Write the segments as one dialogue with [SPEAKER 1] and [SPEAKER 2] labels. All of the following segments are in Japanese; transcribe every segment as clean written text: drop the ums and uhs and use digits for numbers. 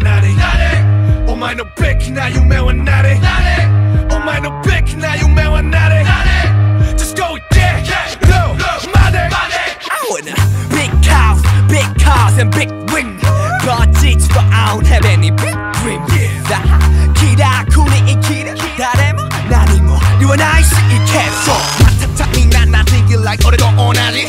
[SPEAKER 1] 何お前のべきな夢は何お前のべきな夢は何 Just go get low money
[SPEAKER 2] I want a big house, big cars and big ring But it's but I don't have any big dream さあ気楽に生きる誰も何も言わないしいけるそうまたみんな Nothing like 俺と同じ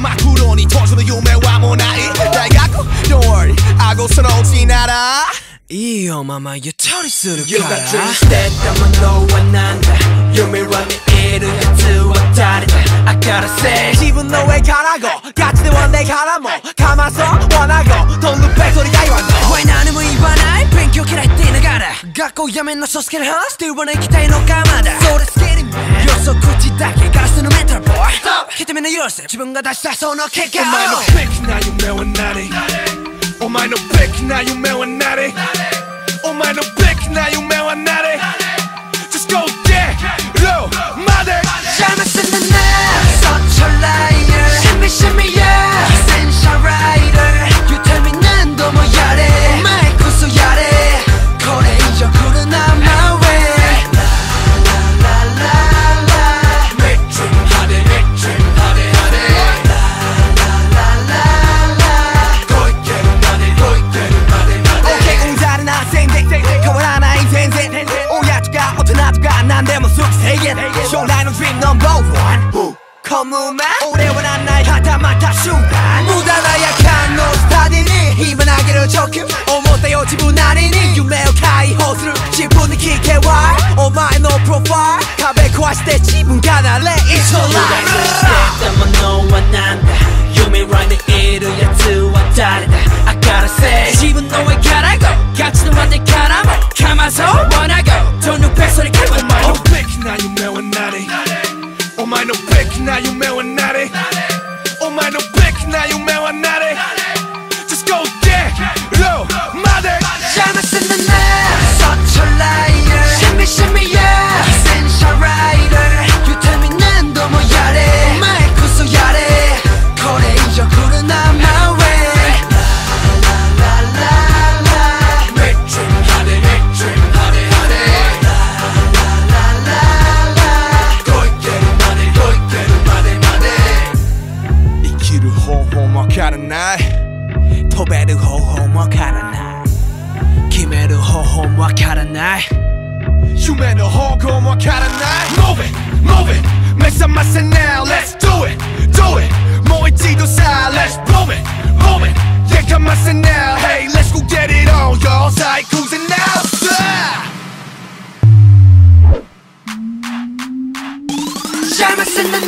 [SPEAKER 2] マクロに当初の夢はもうない大学 Don't worry 顎そのうちならいいよママゆとりするから
[SPEAKER 3] You got dreams 捨てたものはなんだ夢は見えるやつは誰だ I gotta say
[SPEAKER 2] 自分の上から go ガチでワンデーからもかまそう wanna go 飛んでべそりが言わんのお前何も言わない勉強嫌いって言いながら学校やめんの少しから話して言わないきたいのかまだそれスケリー予測口だけガラスのメタルボーイひとめの許せ自分が出したその結果
[SPEAKER 1] お前のべきな夢は何お前のべきな夢は何お前のべきな夢は何 Just go get low money
[SPEAKER 2] 邪魔すんなね Such a liar Shimmy shimmy yeah Essential rider You tell me 何度もやれお前こそやれこれ以上来るな My way La la la la
[SPEAKER 1] Big dream honey big dream honey honey
[SPEAKER 2] La la la
[SPEAKER 1] ごいけるmoneyごいけるmoney money
[SPEAKER 2] OK うんざりな全然変わらない全然親とか大人とか何でも好き制限将来の Dream No.1 コムマン俺はなんないはたまた瞬間無駄な夜間のスタディに今投げる直球思ったよ自分なりに夢を解放する自分に聞け Why お前のプロファイル壁壊して自分がなれ It's your life
[SPEAKER 3] 捨てたものはなんだ夢は見えるやつは誰だ I gotta say 自分の上から go ガチのワンデーからもかまそう wanna go どのペースで来る
[SPEAKER 1] お前のべきな夢は何お前のべきな夢は何お前のべきな夢は何 Just go get low money
[SPEAKER 2] 邪魔すんなね Such a liar Shimmy shimmy yeah Essential rider You tell me 何度もやれお前こそやれこれ以上来るな My way La la la la
[SPEAKER 1] Big dream honey big dream honey honey
[SPEAKER 2] La la la
[SPEAKER 1] ごいけるmoneyごいけるmoney money
[SPEAKER 2] 生きる方法もわからない飛べる方法もわからない決める方法もわからない
[SPEAKER 1] 夢の方向もわからない Move it move it 目覚ませ now Let's do it do it もう一度さ Let's boom it boom it やかませ now Hey let's go get it on y'all Side cruising now sir
[SPEAKER 2] 邪魔すんなね